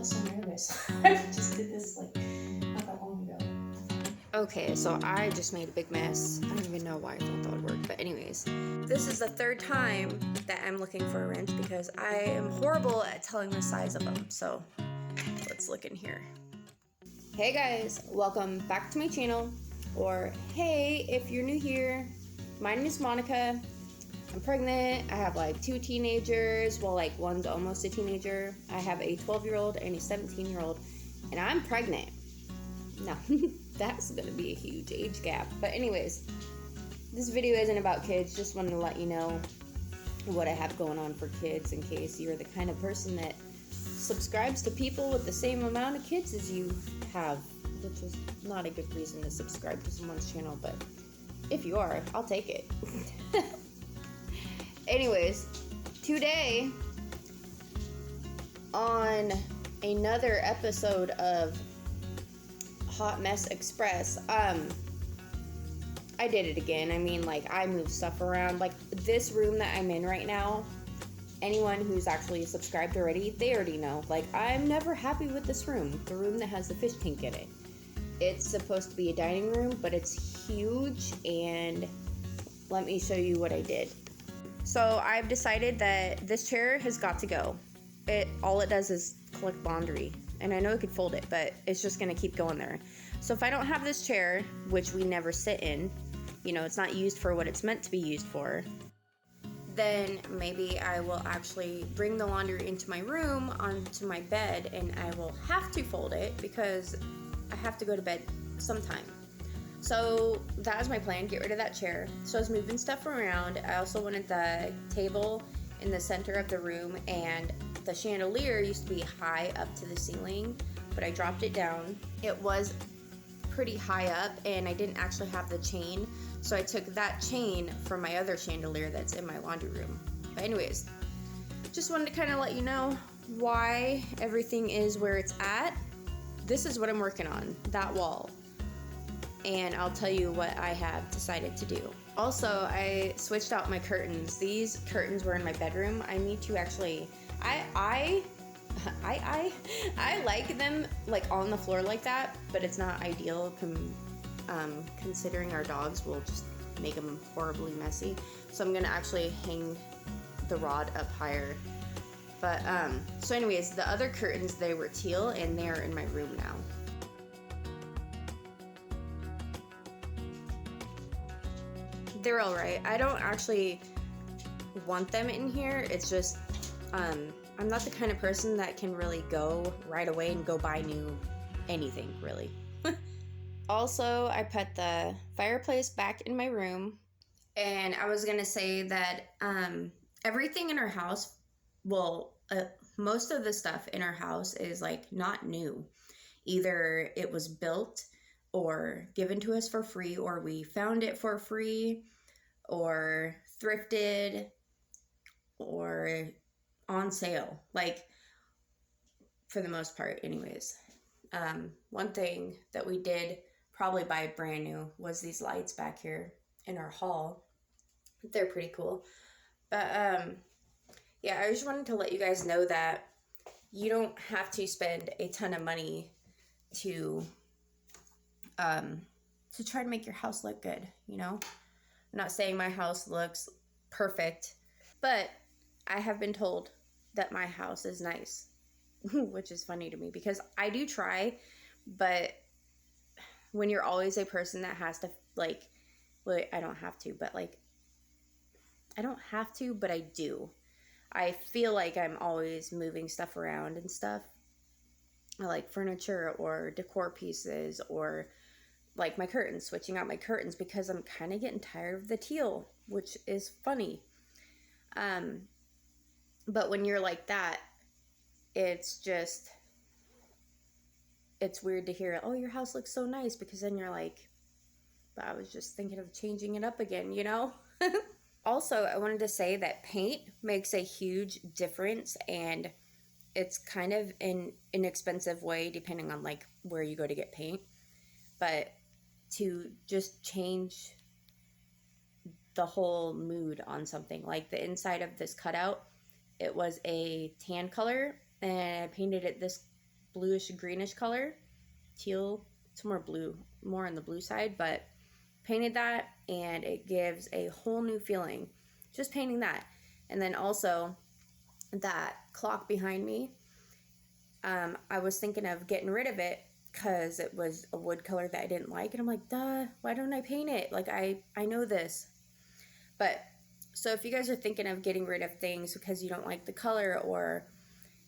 feel so nervous. I just did this like not that long ago. Okay, so I just made a big mess. I don't even know why I thought that would work, but anyways. This is the third time that I'm looking for a wrench because I am horrible at telling the size of them. So let's look in here. Hey guys, welcome back to my channel. Or hey, if you're new here, my name is Monica. I'm pregnant. I have like 2 teenagers. Well, like one's almost a teenager. I have a 12-year-old and a 17-year-old, and I'm pregnant. No, that's gonna be a huge age gap. But anyways, this video isn't about kids. Just wanted to let you know what I have going on for kids in case you're the kind of person that subscribes to people with the same amount of kids as you have, which is not a good reason to subscribe to someone's channel, but if you are, I'll take it. Anyways, today on another episode of Hot Mess Express, I did it again. I mean, like, I moved stuff around. Like, this room that I'm in right now, anyone who's actually subscribed already, they already know. Like, I'm never happy with this room. The room that has the fish tank in it. It's supposed to be a dining room, but it's huge, and let me show you what I did. So I've decided that this chair has got to go. All it does is collect laundry. And I know I could fold it, but it's just going to keep going there. So if I don't have this chair, which we never sit in, you know, it's not used for what it's meant to be used for, then maybe I will actually bring the laundry into my room onto my bed, and I will have to fold it because I have to go to bed sometime. So that was my plan, get rid of that chair. So I was moving stuff around. I also wanted the table in the center of the room, and the chandelier used to be high up to the ceiling, but I dropped it down. It was pretty high up, and I didn't actually have the chain, so I took that chain from my other chandelier that's in my laundry room. But anyways, just wanted to kind of let you know why everything is where it's at. This is what I'm working on, that wall. And I'll tell you what I have decided to do. Also, I switched out my curtains. These curtains were in my bedroom. I need to actually, I like them like on the floor like that, but it's not ideal considering our dogs will just make them horribly messy. So I'm gonna actually hang the rod up higher. But so anyways, the other curtains, they were teal, and they're in my room now. They're all right. I don't actually want them in here. It's just, I'm not the kind of person that can really go right away and go buy new anything, really. Also, I put the fireplace back in my room, and I was gonna say that everything in our house, well, most of the stuff in our house is like not new. Either it was built or given to us for free, or we found it for free, or thrifted, or on sale, like for the most part anyways. One thing that we did probably buy brand new was these lights back here in our hall. They're pretty cool. But yeah, I just wanted to let you guys know that you don't have to spend a ton of money to try to make your house look good, you know? I'm not saying my house looks perfect, but I have been told that my house is nice, which is funny to me because I do try, but when you're always a person that has to, like, well, I don't have to, but like, I don't have to, but I do. I feel like I'm always moving stuff around and stuff, like furniture or decor pieces, or like my curtains, switching out my curtains because I'm kind of getting tired of the teal, which is funny. But when you're like that, it's just, it's weird to hear, oh, your house looks so nice, because then you're like, but I was just thinking of changing it up again, you know? Also, I wanted to say that paint makes a huge difference, and it's kind of an inexpensive way depending on like where you go to get paint, but to just change the whole mood on something. Like the inside of this cutout, it was a tan color, and I painted it this bluish greenish color, teal. It's more blue, more on the blue side, but painted that, and it gives a whole new feeling just painting that. And then also that clock behind me, I was thinking of getting rid of it because it was a wood color that I didn't like, and I'm like, duh, why don't I paint it? Like, I know this. But so if you guys are thinking of getting rid of things because you don't like the color, or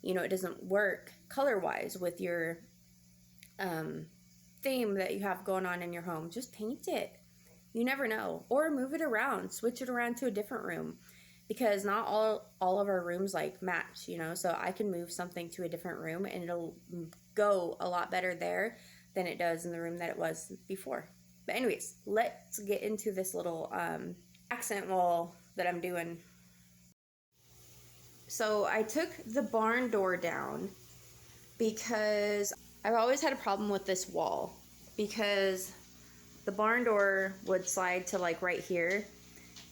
it doesn't work color wise with your theme that you have going on in your home, just paint it. You never know. Or move it around, switch it around to a different room, because not all of our rooms like match, so I can move something to a different room and it'll go a lot better there than it does in the room that it was before. But anyways, let's get into this little accent wall that I'm doing. So I took the barn door down because I've always had a problem with this wall, because the barn door would slide to like right here.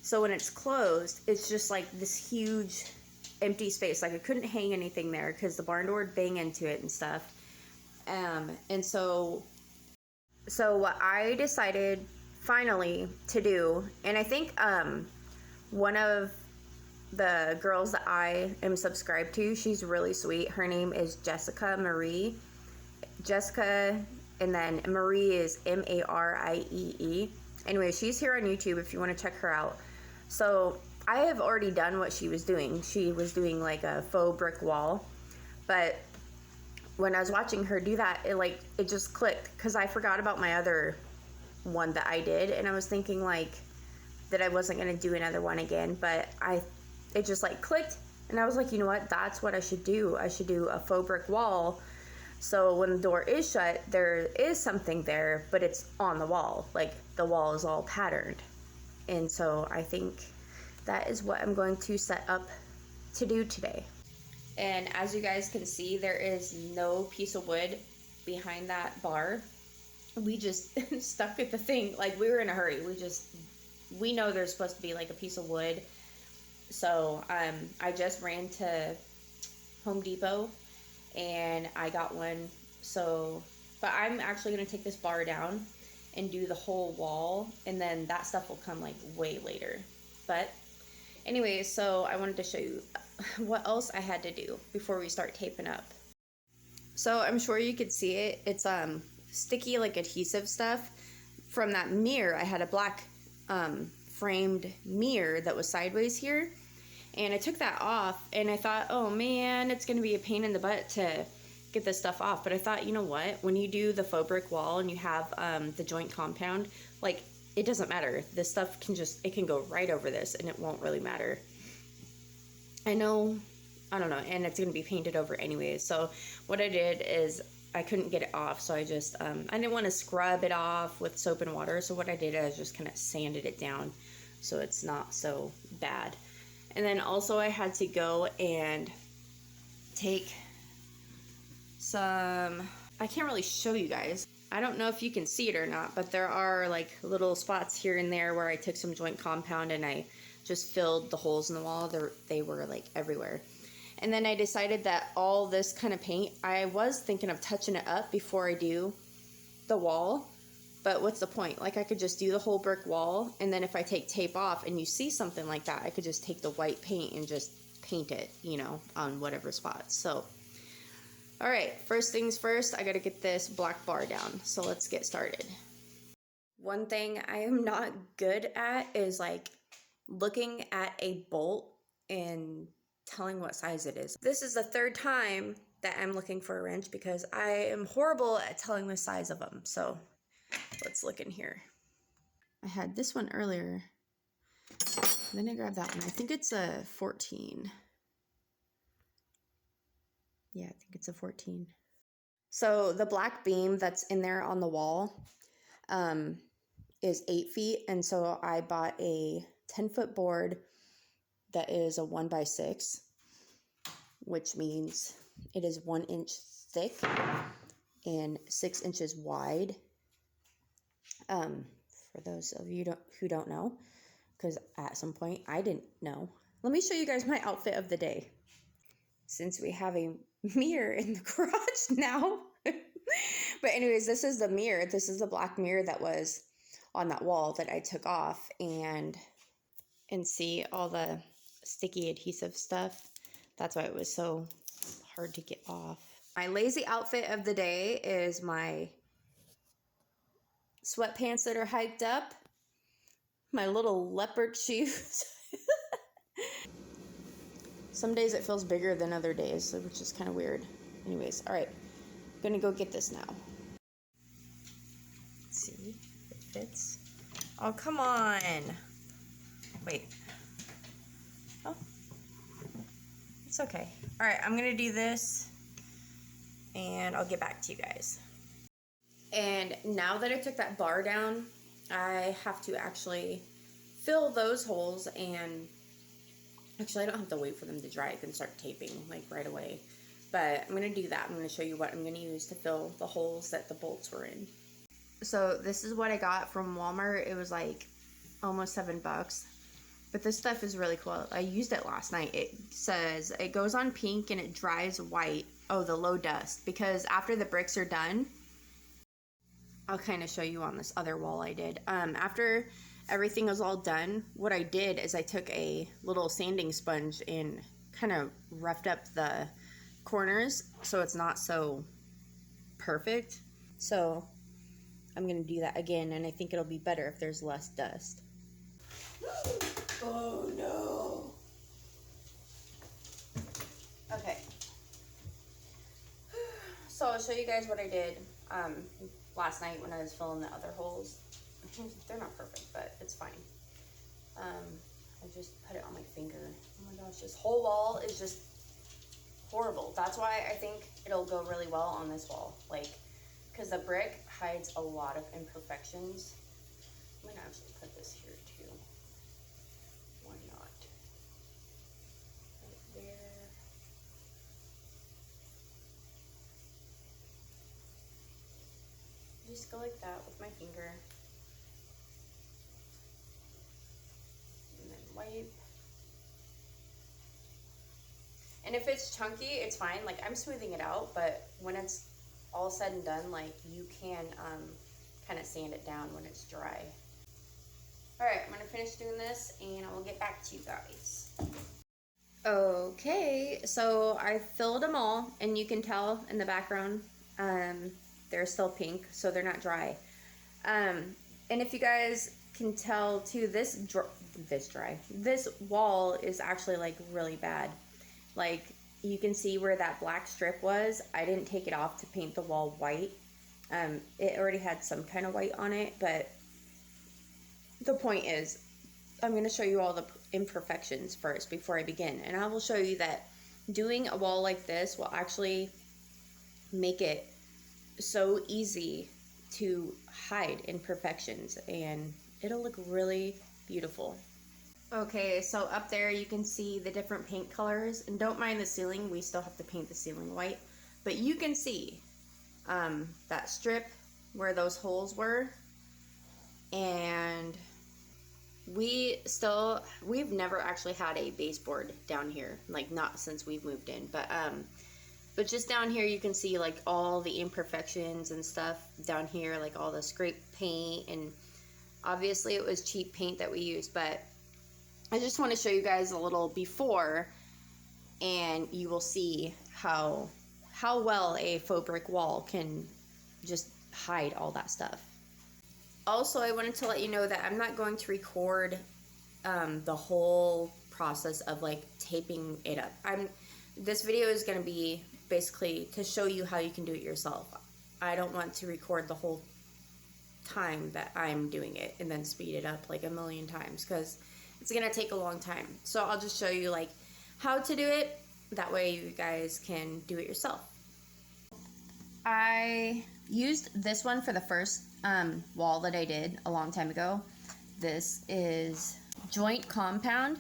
So when it's closed, it's just like this huge empty space. Like I couldn't hang anything there because the barn door would bang into it and stuff. And so what I decided finally to do, and I think one of the girls that I am subscribed to, she's really sweet. Her name is Jessica Marie. Jessica, and then Marie is Mariee. Anyway, she's here on YouTube if you want to check her out. So I have already done what she was doing. She was doing like a faux brick wall, but when I was watching her do that, it just clicked, because I forgot about my other one that I did, and I was thinking like that I wasn't going to do another one again, but it just like clicked, and I was like, you know what, that's what I should do. I should do a faux brick wall, so when the door is shut, there is something there, but it's on the wall, like the wall is all patterned. And so I think that is what I'm going to set up to do today. And as you guys can see, there is no piece of wood behind that bar. We just stuck at the thing, like we were in a hurry. We know there's supposed to be like a piece of wood. So I just ran to Home Depot and I got one. So, but I'm actually going to take this bar down and do the whole wall, and then that stuff will come like way later. But anyway, so I wanted to show you what else I had to do before we start taping up. So I'm sure you could see it. It's sticky like adhesive stuff from that mirror. I had a black framed mirror that was sideways here, and I took that off, and I thought, oh man, it's gonna be a pain in the butt to get this stuff off. But I thought, you know what, when you do the faux brick wall and you have the joint compound, like, it doesn't matter. This stuff it can go right over this and it won't really matter. I don't know, and it's gonna be painted over anyways. So what I did is I couldn't get it off, so I just I didn't want to scrub it off with soap and water, so what I did is just kind of sanded it down so it's not so bad. And then also I had to go and take some, I can't really show you guys, I don't know if you can see it or not, but there are like little spots here and there where I took some joint compound and I just filled the holes in the wall. They were like everywhere. And then I decided that all this kind of paint, I was thinking of touching it up before I do the wall, but what's the point? Like, I could just do the whole brick wall, and then if I take tape off and you see something like that, I could just take the white paint and just paint it, on whatever spots. So, all right, first things first, I gotta get this black bar down. So let's get started. One thing I am not good at is like looking at a bolt and telling what size it is. This is the third time that I'm looking for a wrench because I am horrible at telling the size of them. So let's look in here. I had this one earlier, then I grabbed that one. I think it's a 14. Yeah, I think it's a 14. So the black beam that's in there on the wall is 8 feet, and so I bought a 10-foot board that is a 1x6, which means it is 1 inch thick and 6 inches wide. For those of you who don't know, because at some point I didn't know. Let me show you guys my outfit of the day. since we have a mirror in the garage now. But anyways, this is the mirror. This is the black mirror that was on that wall that I took off, and see all the sticky adhesive stuff. That's why it was so hard to get off. My lazy outfit of the day is my sweatpants that are hiked up, my little leopard shoes. Some days it feels bigger than other days, which is kind of weird. Anyways, all right, I'm gonna go get this now. Let's see if it fits. Oh, come on. Wait. Oh, it's okay. All right, I'm gonna do this and I'll get back to you guys. And now that I took that bar down, I have to actually fill those holes, and actually I don't have to wait for them to dry. I can start taping like right away. But I'm going to do that. I'm going to show you what I'm going to use to fill the holes that the bolts were in. So this is what I got from Walmart. It was like almost $7. But this stuff is really cool. I used it last night. It says it goes on pink and it dries white. Oh, the low dust. Because after the bricks are done, I'll kind of show you on this other wall I did. After everything was all done, what I did is I took a little sanding sponge and kind of roughed up the corners so it's not so perfect. So I'm going to do that again, and I think it'll be better if there's less dust. Oh no. Okay. So I'll show you guys what I did last night when I was filling the other holes. They're not perfect, but it's fine. I just put it on my finger. Oh my gosh, this whole wall is just horrible. That's why I think it'll go really well on this wall. Like, because the brick hides a lot of imperfections. I'm gonna actually put this here too. Why not? Right there. Just go like that with my finger. And then wipe. And if it's chunky, it's fine. Like, I'm smoothing it out, but when it's all said and done, like, you can kind of sand it down when it's dry. All right, I'm gonna finish doing this and I will get back to you guys. Okay, so I filled them all, and you can tell in the background they're still pink, so they're not dry. And if you guys can tell too, this wall is actually like really bad. Like, you can see where that black strip was. I didn't take it off to paint the wall white. It already had some kind of white on it, but the point is, I'm going to show you all the imperfections first before I begin. And I will show you that doing a wall like this will actually make it so easy to hide imperfections, and it'll look really beautiful. Okay, so up there you can see the different paint colors, and don't mind the ceiling, we still have to paint the ceiling white, but you can see that strip where those holes were, and we've never actually had a baseboard down here, like not since we've moved in, but just down here you can see like all the imperfections and stuff down here, like all the scraped paint, and obviously it was cheap paint that we used, but I just want to show you guys a little before, and you will see how well a faux brick wall can just hide all that stuff. Also, I wanted to let you know that I'm not going to record the whole process of like taping it up. This video is going to be basically to show you how you can do it yourself. I don't want to record the whole time that I'm doing it and then speed it up like a million times, because it's going to take a long time. So I'll just show you like how to do it. That way you guys can do it yourself. I used this one for the first wall that I did a long time ago. This is joint compound.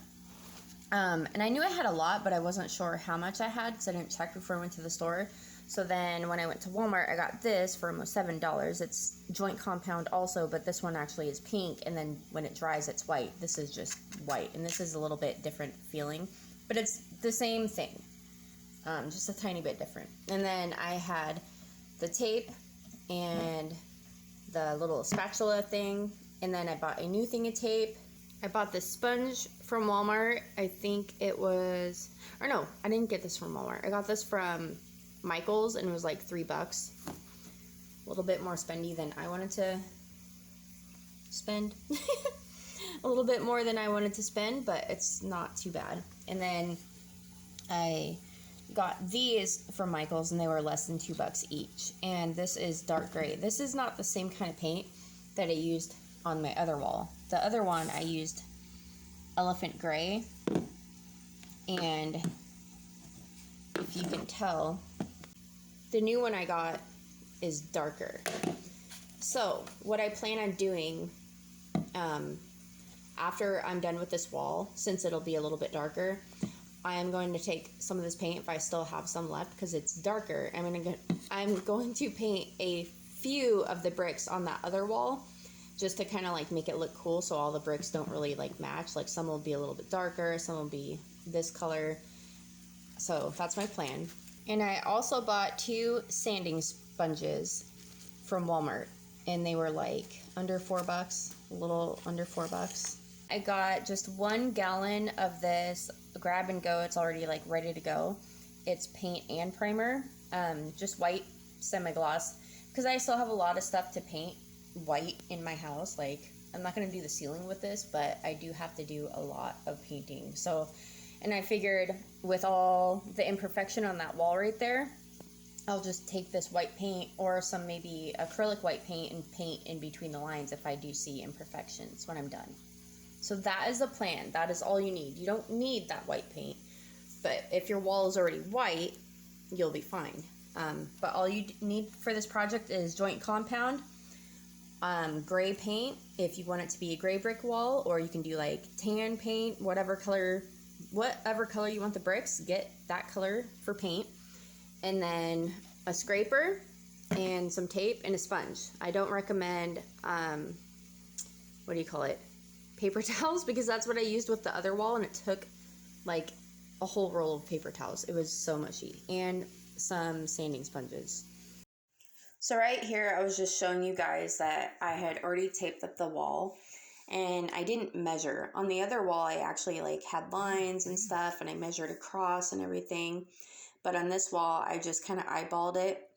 And I knew I had a lot, but I wasn't sure how much I had because I didn't check before I went to the store. So then when I went to Walmart, I got this for almost $7. It's joint compound also, but this one actually is pink, and then when it dries, it's white. This is just white, and this is a little bit different feeling, but it's the same thing. just a tiny bit different. And then I had the tape and the little spatula thing, and then I bought a new thing of tape. I bought this sponge from Walmart. I think it was, or no, I didn't get this from Walmart. I got this from Michael's, and it was like $3. A little bit more spendy than I wanted to spend. A little bit more than I wanted to spend, but it's not too bad. And then I got these from Michael's, and they were less than $2 each. And this is dark gray. This is not the same kind of paint that I used on my other wall. The other one I used elephant gray, and if you can tell, the new one I got is darker. So what I plan on doing after I'm done with this wall, since it'll be a little bit darker, I am going to take some of this paint, if I still have some left, because it's darker. I'm going to paint a few of the bricks on that other wall, just to kind of like make it look cool, so all the bricks don't really like match. Like some will be a little bit darker, some will be this color. So that's my plan. And I also bought 2 sanding sponges from Walmart, and they were like under $4, a little under $4. I got just 1 gallon of this grab and go. It's already like ready to go. It's paint and primer, just white semi-gloss, because I still have a lot of stuff to paint white in my house. Like, I'm not going to do the ceiling with this, but I do have to do a lot of painting. So, and I figured with all the imperfection on that wall right there, I'll just take this white paint or some maybe acrylic white paint and paint in between the lines if I do see imperfections when I'm done. So that is the plan. That is all you need. You don't need that white paint, but if your wall is already white, you'll be fine. But all you need for this project is joint compound, gray paint if you want it to be a gray brick wall, or you can do like tan paint, whatever color you want the bricks, get that color for paint. And then a scraper and some tape and a sponge. I don't recommend, paper towels, because that's what I used with the other wall, and it took like a whole roll of paper towels. It was so mushy. And some sanding sponges. So right here, I was just showing you guys that I had already taped up the wall, and I didn't measure. On the other wall, I actually like had lines and stuff, and I measured across and everything. But on this wall, I just kind of eyeballed it.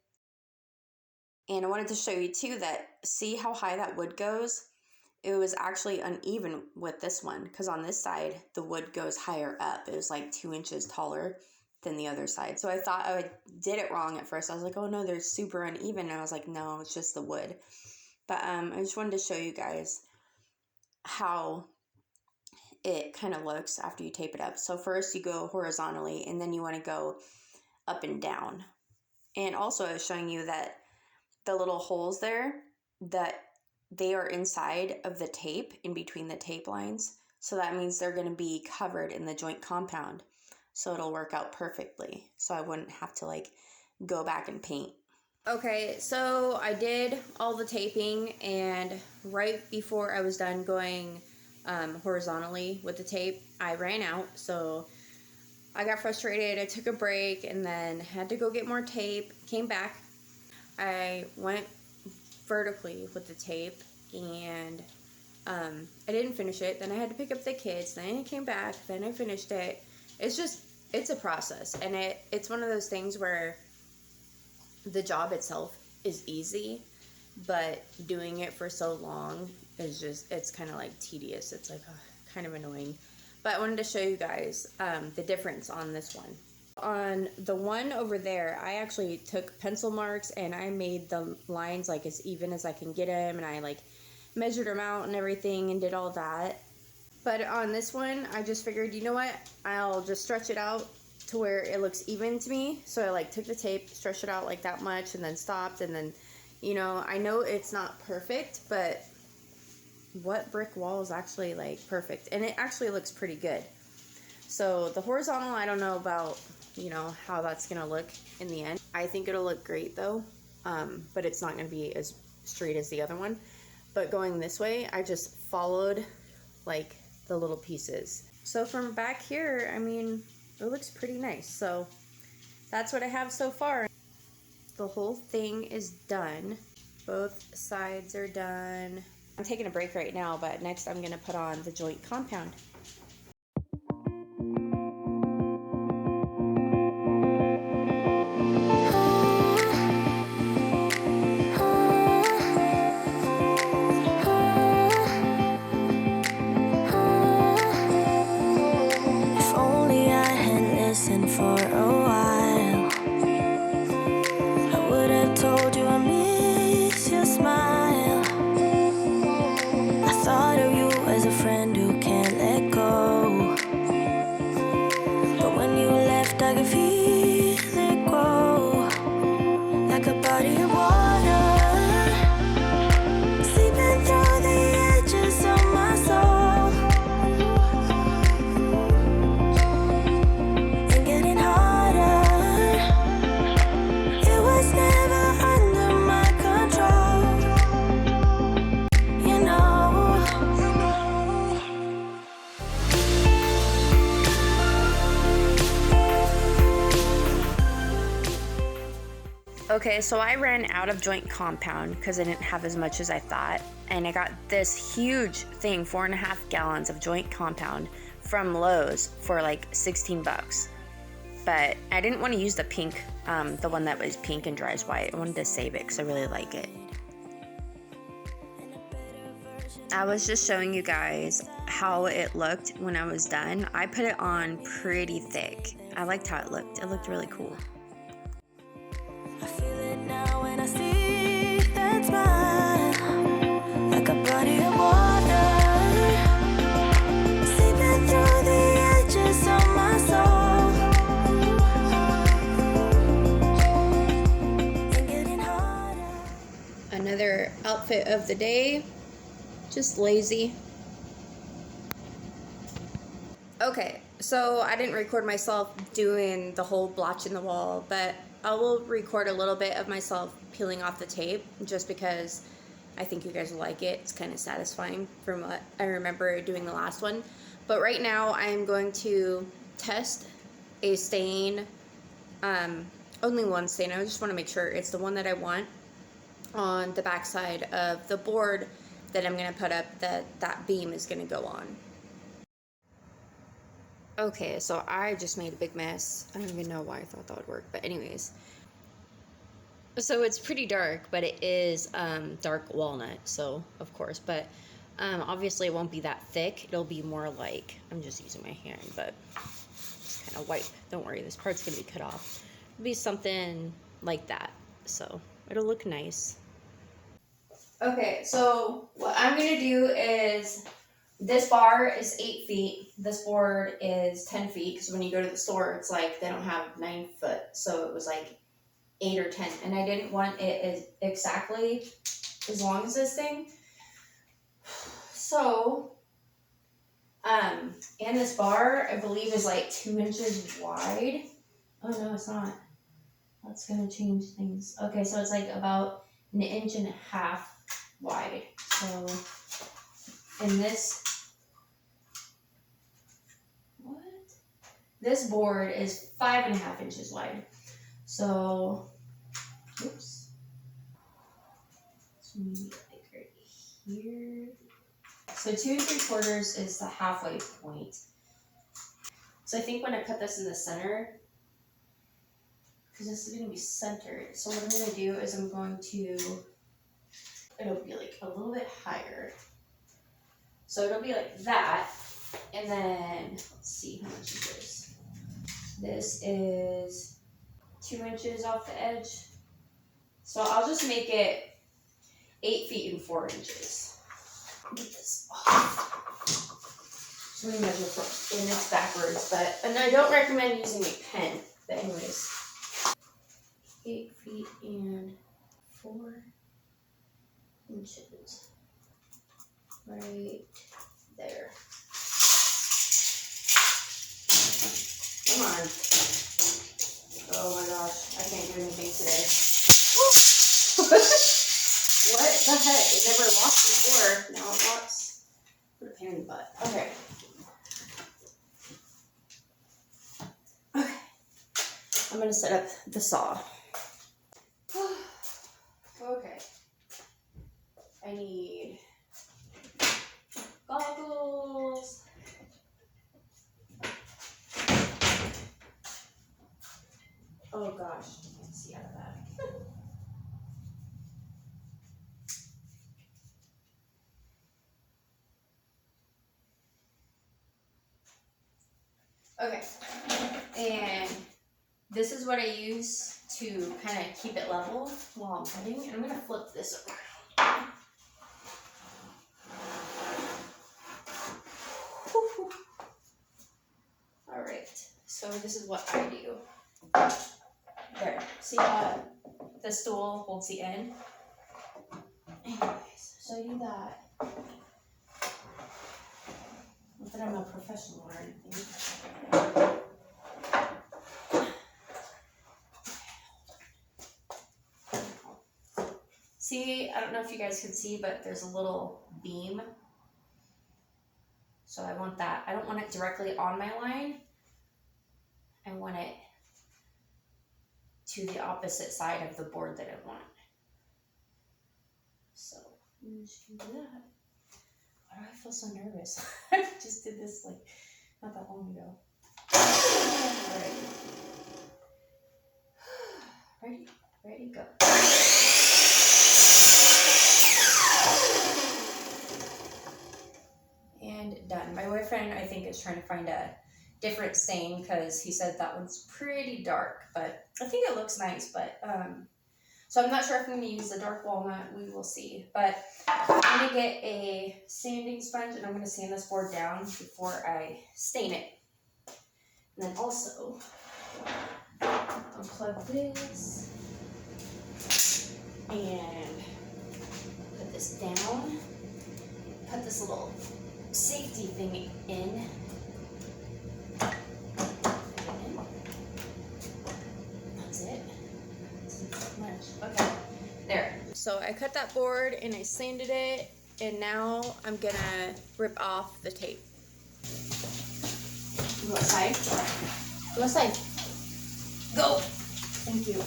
And I wanted to show you too that, see how high that wood goes? It was actually uneven with this one, because on this side, the wood goes higher up. It was like 2 inches taller than the other side. So I thought I did it wrong at first. I was like, oh no, they're super uneven. And I was like, no, it's just the wood. But I just wanted to show you guys how it kind of looks after you tape it up. So first you go horizontally, and then you want to go up and down. And also I was showing you that the little holes there, that they are inside of the tape, in between the tape lines. So that means they're going to be covered in the joint compound. So it'll work out perfectly. So I wouldn't have to like go back and paint. Okay, so I did all the taping, and right before I was done going horizontally with the tape, I ran out. So I got frustrated. I took a break and then had to go get more tape. Came back. I went vertically with the tape, and I didn't finish it. Then I had to pick up the kids. Then I came back. Then I finished it. It's a process, and it's one of those things where the job itself is easy, but doing it for so long is just, it's kind of like tedious. It's like kind of annoying. But I wanted to show you guys the difference on this one. On the one over there, I actually took pencil marks and I made the lines like as even as I can get them, and I like measured them out and everything and did all that. But on this one, I just figured, you know what, I'll just stretch it out to where it looks even to me. So I like took the tape, stretched it out like that much, and then stopped. And then, you know it's not perfect, but what brick wall is actually like perfect? And it actually looks pretty good. So the horizontal, I don't know about, how that's gonna look in the end. I think it'll look great though, but it's not gonna be as straight as the other one. But going this way, I just followed like the little pieces. So from back here, I mean, it looks pretty nice. So that's what I have so far. The whole thing is done. Both sides are done. I'm taking a break right now, but next I'm gonna put on the joint compound. If only I had listened for a while, I would have told you I miss your smile. I thought of you as a friend who can't let go, but when you left I could feel it grow, like a body of water, seeping through the edges of my soul, and getting harder. It was never under my control, you know. Okay, so I ran out of joint compound because I didn't have as much as I thought, and I got this huge thing, 4.5 gallons of joint compound from Lowe's for like 16 bucks. But I didn't want to use the pink, the one that was pink and dries white. I wanted to save it because I really like it. I was just showing you guys how it looked when I was done. I put it on pretty thick. I liked how it looked. It looked really cool. I feel it now when I see that smile, like a body of water, seeping through the edges of my soul, and getting harder. Another outfit of the day, just lazy. Okay, so I didn't record myself doing the whole blotch in the wall, but I will record a little bit of myself peeling off the tape just because I think you guys will like it. It's kind of satisfying from what I remember doing the last one. But right now I am going to test a stain, only one stain. I just want to make sure it's the one that I want on the back side of the board that I'm going to put up, that beam is going to go on. Okay, so I just made a big mess. I don't even know why I thought that would work, but anyways. So it's pretty dark, but it is dark walnut, so of course, but obviously it won't be that thick. It'll be more like, I'm just using my hand, but just kind of wipe. Don't worry, this part's going to be cut off. It'll be something like that, so it'll look nice. Okay, so what I'm going to do is, this bar is 8 feet. This board is 10 feet. Because when you go to the store, it's like they don't have 9 foot. So it was like 8 or 10. And I didn't want it as exactly as long as this thing. So, and this bar, I believe, is like 2 inches wide. Oh, no, it's not. That's going to change things. Okay, so it's like about 1.5 inches wide. So, and this board is 5.5 inches wide. So, oops. So maybe like right here. So 2 3/4 is the halfway point. So I think when I put this in the center, because this is going to be centered, so what I'm going to do is I'm going to, it'll be like a little bit higher. So it'll be like that. And then, let's see, how much is this? This is 2 inches off the edge. So I'll just make it 8 feet and 4 inches. Get this off. So let me measure from, and it's backwards, but, and I don't recommend using a pen, but anyways. 8 feet and 4 inches. Right there. Come on. Oh my gosh, I can't do anything today. What the heck? It never locked before. Now it locks. Put a pain in the butt. Okay. Okay. I'm gonna set up the saw. Okay. I need goggles. Oh gosh, I can't see out of that. Okay, and this is what I use to kind of keep it level while I'm cutting. And I'm gonna flip this around. All right, so this is what I do. There, see how the stool holds the end? Anyways, so I do that. Not that I'm a professional or anything. See, I don't know if you guys can see, but there's a little beam. So I want that. I don't want it directly on my line. I want it to the opposite side of the board that I want. So I'm just gonna do that. Why do I feel so nervous? I just did this like not that long ago. Alright. Ready, go. And done. My boyfriend, I think, is trying to find a different stain because he said that one's pretty dark, but I think it looks nice, but so I'm not sure if I'm going to use the dark walnut. We will see. But I'm going to get a sanding sponge and I'm going to sand this board down before I stain it. And then also, unplug this and put this down. Put this little safety thing in. That's it. That's much. Okay, there. So I cut that board and I sanded it, and now I'm gonna rip off the tape. Go outside. Go outside. Go. Thank you.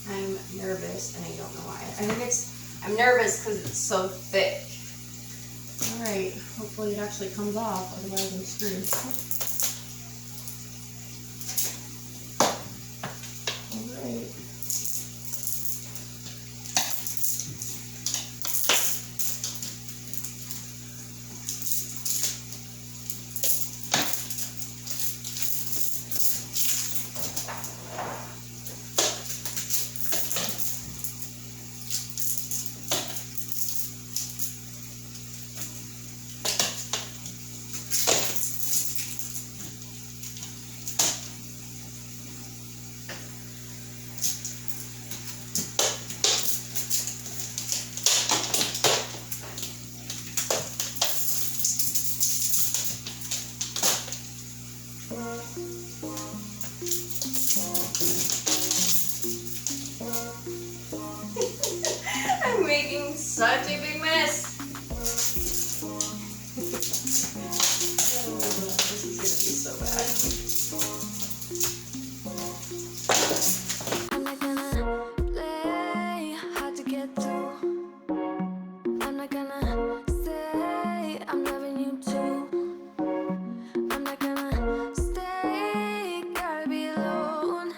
I'm nervous and I don't know why. I think I'm nervous because it's so thick. Alright, hopefully it actually comes off, otherwise I'm screwed. Alright. I'm making such a big mess. Oh, this is gonna be so bad. I'm not gonna play hard to get through. I'm not gonna say I'm loving you too. I'm not gonna stay, gotta be alone.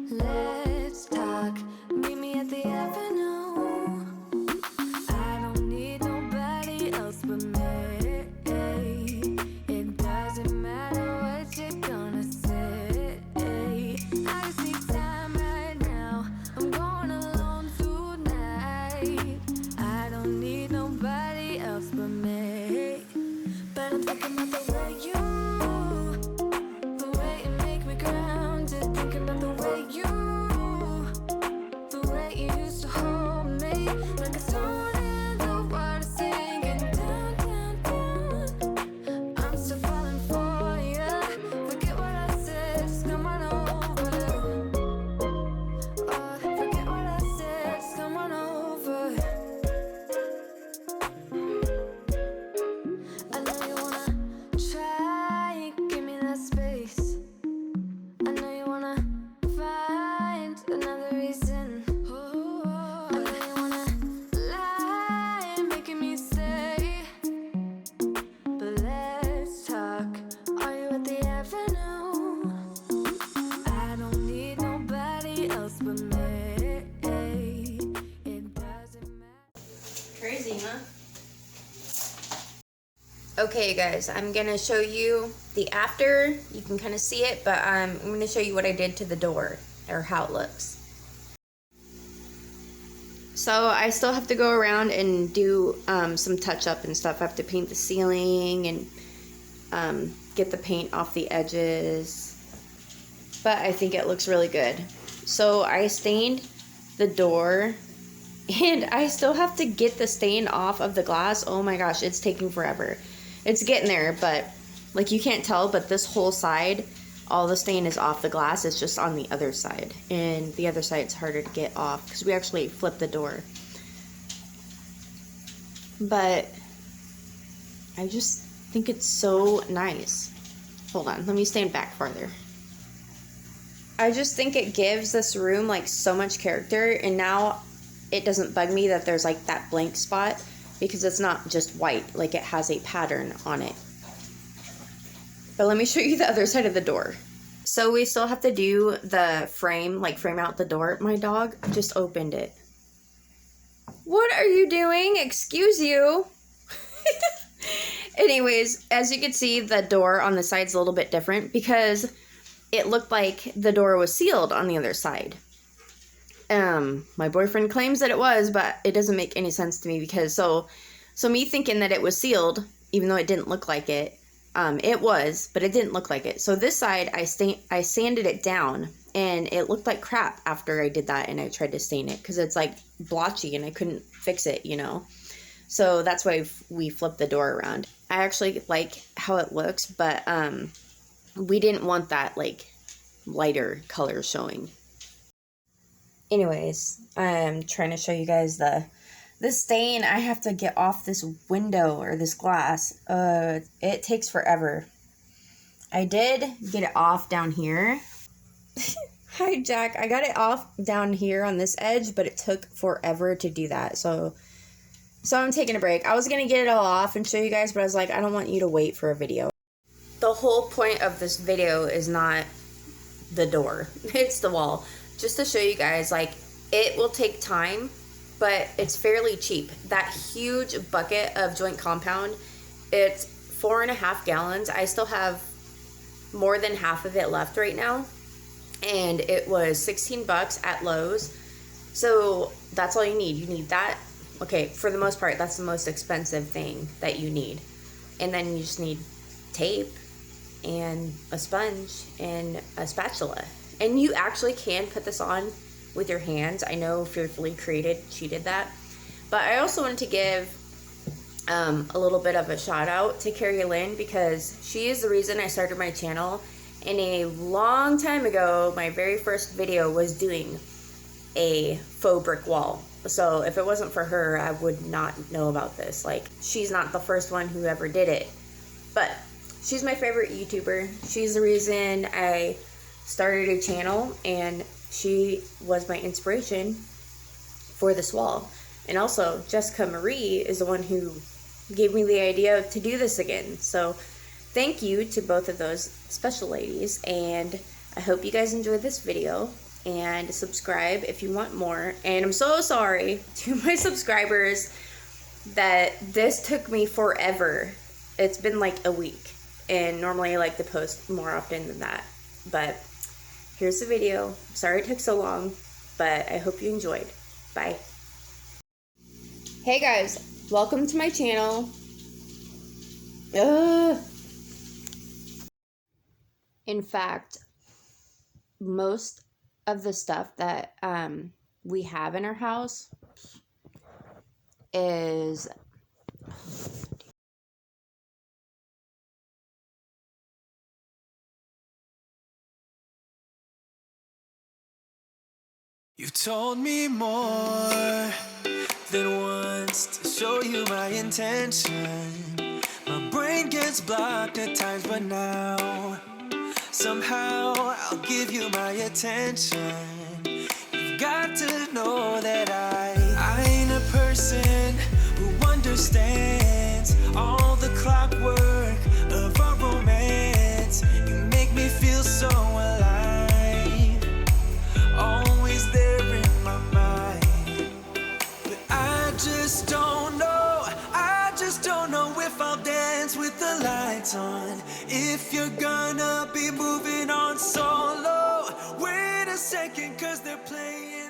Let's talk, meet me at the avenue. Okay, guys, I'm gonna show you the after. You can kind of see it, but I'm gonna show you what I did to the door, or how it looks. So I still have to go around and do some touch up and stuff. I have to paint the ceiling and get the paint off the edges, but I think it looks really good. So I stained the door, and I still have to get the stain off of the glass. Oh my gosh, it's taking forever. It's getting there, but like you can't tell, but this whole side, all the stain is off the glass. It's just on the other side, and the other side's harder to get off because we actually flipped the door. But I just think it's so nice. Hold on, let me stand back farther. I just think it gives this room like so much character, and now it doesn't bug me that there's like that blank spot, because it's not just white, like it has a pattern on it. But let me show you the other side of the door. So we still have to do the frame, like frame out the door. My dog just opened it. What are you doing? Excuse you. Anyways, as you can see, the door on the side's a little bit different because it looked like the door was sealed on the other side. My boyfriend claims that it was, but it doesn't make any sense to me because so me thinking that it was sealed, even though it didn't look like it, it was, but it didn't look like it. So this side, I sanded it down, and it looked like crap after I did that, and I tried to stain it because it's like blotchy, and I couldn't fix it, you know. So that's why we flipped the door around. I actually like how it looks, but we didn't want that like lighter color showing. Anyways, I'm trying to show you guys the stain I have to get off this window or this glass. It takes forever. I did get it off down here. Hi, Jack. I got it off down here on this edge, but it took forever to do that. So I'm taking a break. I was going to get it all off and show you guys, but I was like, I don't want you to wait for a video. The whole point of this video is not the door. It's the wall. Just to show you guys, like, it will take time, but it's fairly cheap. That huge bucket of joint compound, it's 4.5 gallons. I still have more than half of it left right now, and it was 16 bucks at Lowe's. So that's all you need. You need that. Okay, for the most part, that's the most expensive thing that you need. And then you just need tape and a sponge and a spatula. And you actually can put this on with your hands. I know Fearfully Created, she did that. But I also wanted to give a little bit of a shout out to Carrie Lynn, because she is the reason I started my channel. And a long time ago, my very first video was doing a faux brick wall. So if it wasn't for her, I would not know about this. Like, she's not the first one who ever did it, but she's my favorite YouTuber. She's the reason I started a channel, and she was my inspiration for this wall. And also, Jessica Marie is the one who gave me the idea to do this again. So thank you to both of those special ladies, and I hope you guys enjoyed this video, and subscribe if you want more. And I'm so sorry to my subscribers that this took me forever. It's been like a week, and normally I like to post more often than that, but here's the video. Sorry it took so long, but I hope you enjoyed. Bye. Hey guys, welcome to my channel. In fact, most of the stuff that we have in our house is You've told me more than once to show you my intention. My brain gets blocked at times, but now somehow I'll give you my attention. You've got to know that I ain't a person who understands all the clockwork of our romance. You make me feel so alive, always there in my mind. But I just don't know if I'll dance with with the lights on. If you're gonna be moving on solo, wait a second, cause they're playing